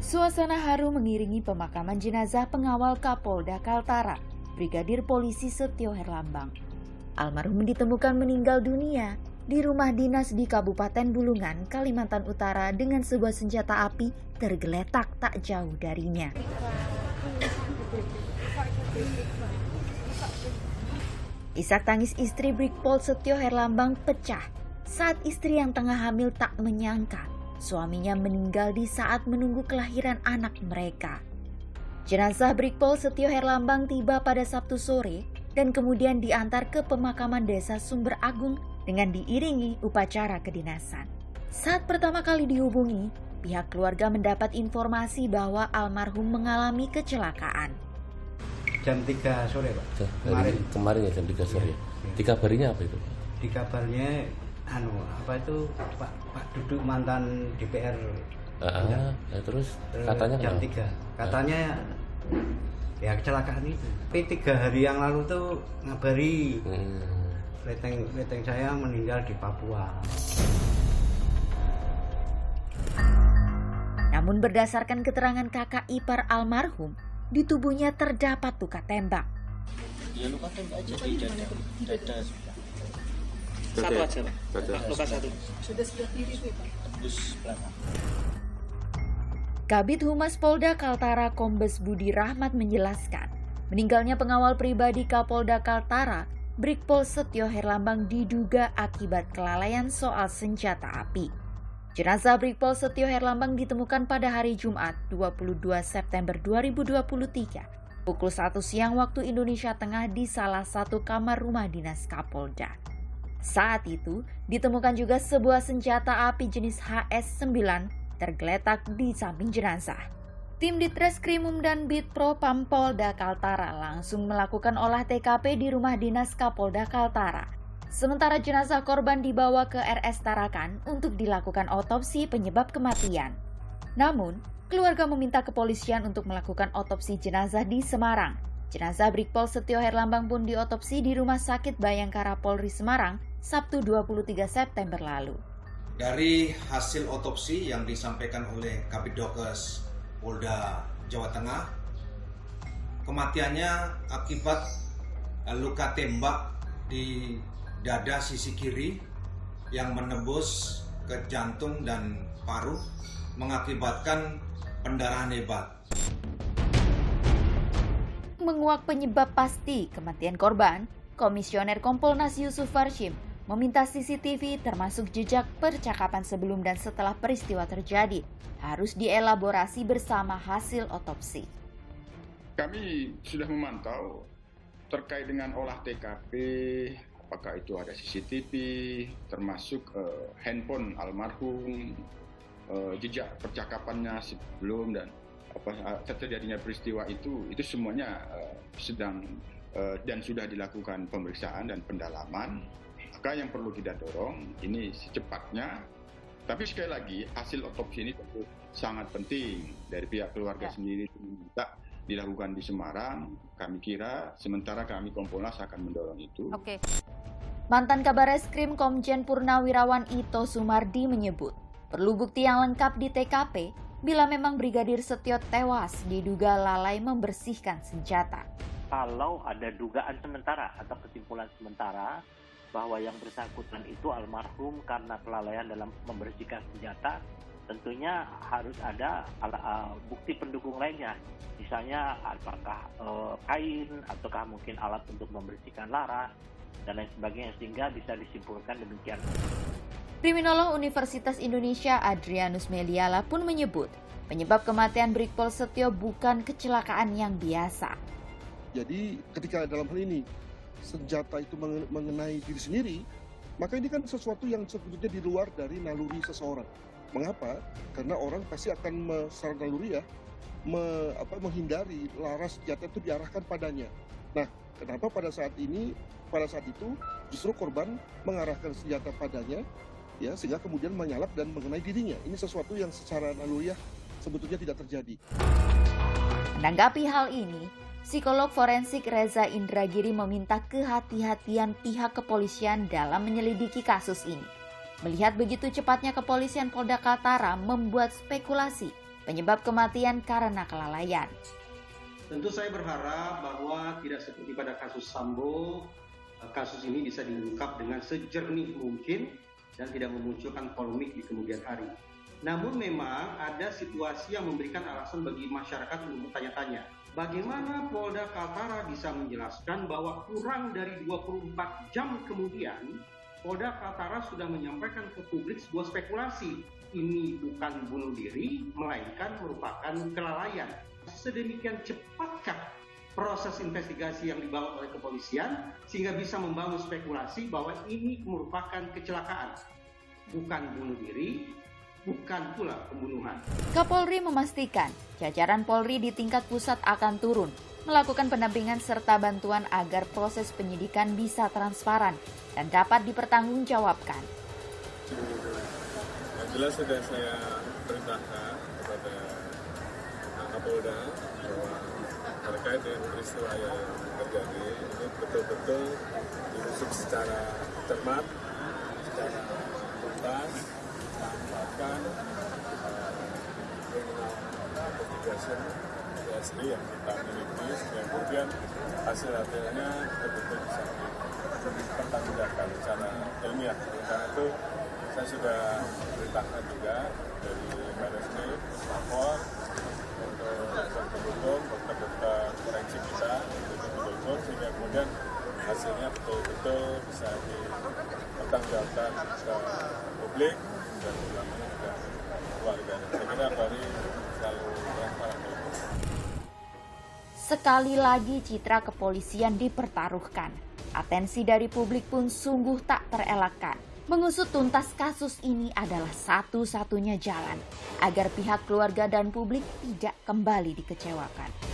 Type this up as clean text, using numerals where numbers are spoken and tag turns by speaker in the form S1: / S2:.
S1: Suasana haru mengiringi pemakaman jenazah pengawal Kapolda Kaltara, Brigadir Polisi Setio Herlambang. Almarhum ditemukan meninggal dunia di rumah dinas di Kabupaten Bulungan, Kalimantan Utara dengan sebuah senjata api tergeletak tak jauh darinya. Isak tangis istri Brigpol Setio Herlambang pecah saat istri yang tengah hamil tak menyangka suaminya meninggal di saat menunggu kelahiran anak mereka. Jenazah Brigpol Setio Herlambang tiba pada Sabtu sore dan kemudian diantar ke pemakaman desa Sumber Agung dengan diiringi upacara kedinasan. Saat pertama kali dihubungi, pihak keluarga mendapat informasi bahwa almarhum mengalami kecelakaan.
S2: Jam 3 sore, Pak.
S3: Kemarin ya jam 3 sore. Ya. Dikabarinya apa itu?
S2: Dikabarnya Pak Duduk mantan DPR.
S3: Terus katanya
S2: jam 3. Katanya ya kecelakaan itu. Tapi 3 hari yang lalu tuh ngabari leteng saya meninggal di Papua.
S1: Namun berdasarkan keterangan kakak ipar almarhum, di tubuhnya terdapat luka tembak.
S4: Ya luka tembak aja di dada. Satu aja, luka satu. Sudah sebelah kiri itu, Pak. Tembus belakang.
S1: Kabid Humas Polda Kaltara Kombes Budi Rahmat menjelaskan, meninggalnya pengawal pribadi Kapolda Kaltara, Brigpol Setio Herlambang diduga akibat kelalaian soal senjata api. Jenazah Brigpol Setio Herlambang ditemukan pada hari Jumat 22 September 2023 pukul 1 siang waktu Indonesia Tengah di salah satu kamar rumah dinas Kapolda. Saat itu ditemukan juga sebuah senjata api jenis HS-9 tergeletak di samping jenazah. Tim Ditreskrimum dan Bitpropam Polda Kaltara langsung melakukan olah TKP di rumah dinas Kapolda Kaltara. Sementara jenazah korban dibawa ke RS Tarakan untuk dilakukan otopsi penyebab kematian. Namun, keluarga meminta kepolisian untuk melakukan otopsi jenazah di Semarang. Jenazah Brigpol Setio Herlambang pun diotopsi di Rumah Sakit Bayangkara Polri Semarang, Sabtu 23 September lalu.
S5: Dari hasil otopsi yang disampaikan oleh Kabidokes Polda Jawa Tengah, kematiannya akibat luka tembak di dada sisi kiri yang menembus ke jantung dan paru mengakibatkan pendarahan hebat.
S1: Menguak penyebab pasti kematian korban, Komisioner Kompolnas Yusuf Warshim meminta CCTV termasuk jejak percakapan sebelum dan setelah peristiwa terjadi harus dielaborasi bersama hasil otopsi.
S6: Kami sudah memantau terkait dengan olah TKP, apakah itu ada CCTV, termasuk handphone almarhum, jejak percakapannya sebelum dan terjadinya peristiwa itu semuanya sedang dan sudah dilakukan pemeriksaan dan pendalaman. Maka yang perlu kita dorong ini secepatnya. Tapi sekali lagi hasil otopsi ini tentu sangat penting dari pihak keluarga sendiri minta dilakukan di Semarang. Kami kira sementara kami Kompolnas akan mendorong itu.
S1: Mantan Kabareskrim Komjen Purnawirawan Ito Sumardi menyebut perlu bukti yang lengkap di TKP bila memang Brigadir Setio tewas diduga lalai membersihkan senjata.
S4: Kalau ada dugaan sementara atau kesimpulan sementara bahwa yang bersangkutan itu almarhum karena kelalaian dalam membersihkan senjata, tentunya harus ada bukti pendukung lainnya. Misalnya apakah kain ataukah mungkin alat untuk membersihkan laras dan lain sebagainya sehingga bisa disimpulkan demikian.
S1: Kriminolog Universitas Indonesia Adrianus Meliala pun menyebut penyebab kematian Brigpol Setio bukan kecelakaan yang biasa.
S7: Jadi ketika dalam hal ini senjata itu mengenai diri sendiri, maka ini kan sesuatu yang sebetulnya di luar dari naluri seseorang. Mengapa? Karena orang pasti akan secara naluri menghindari laras senjata itu diarahkan padanya. Nah, kenapa pada saat itu justru korban mengarahkan senjata padanya, ya, sehingga kemudian menyalap dan mengenai dirinya. Ini sesuatu yang secara naluriah sebetulnya tidak terjadi.
S1: Menanggapi hal ini, psikolog forensik Reza Indragiri meminta kehati-hatian pihak kepolisian dalam menyelidiki kasus ini. Melihat begitu cepatnya kepolisian Polda Kaltara membuat spekulasi penyebab kematian karena kelalaian.
S8: Tentu saya berharap bahwa tidak seperti pada kasus Sambo, kasus ini bisa diungkap dengan sejernih mungkin dan tidak memunculkan polemik di kemudian hari. Namun memang ada situasi yang memberikan alasan bagi masyarakat untuk bertanya-tanya. Bagaimana Polda Kaltara bisa menjelaskan bahwa kurang dari 24 jam kemudian Polda Kaltara sudah menyampaikan ke publik sebuah spekulasi. Ini bukan bunuh diri, melainkan merupakan kelalaian. Sedemikian cepatkah proses investigasi yang dibangun oleh kepolisian sehingga bisa membangun spekulasi bahwa ini merupakan kecelakaan, bukan bunuh diri, bukan pula pembunuhan.
S1: Kapolri memastikan jajaran Polri di tingkat pusat akan turun, melakukan pendampingan serta bantuan agar proses penyidikan bisa transparan dan dapat dipertanggungjawabkan.
S9: Yang jelas sudah saya perintahkan kepada Kapolda bahwa terkait dengan peristiwa yang terjadi ini betul-betul diusut secara cermat, secara tuntas, tanpakan criminal investigation PSI yang kita miliki, sehingga kemudian hasilnya betul-betul bisa dipertanggungjawabkan secara ilmiah. Karena itu saya sudah perintahkan juga dari Barisrem, lapor untuk hukum, dokter-dokter forensik kita untuk betul-betul sehingga kemudian hasilnya betul-betul bisa dipertanggungjawabkan ke publik dan ulamanya juga keluarga. Saya kira Polri selalu transparan.
S1: Sekali lagi citra kepolisian dipertaruhkan. Atensi dari publik pun sungguh tak terelakkan. Mengusut tuntas kasus ini adalah satu-satunya jalan agar pihak keluarga dan publik tidak kembali dikecewakan.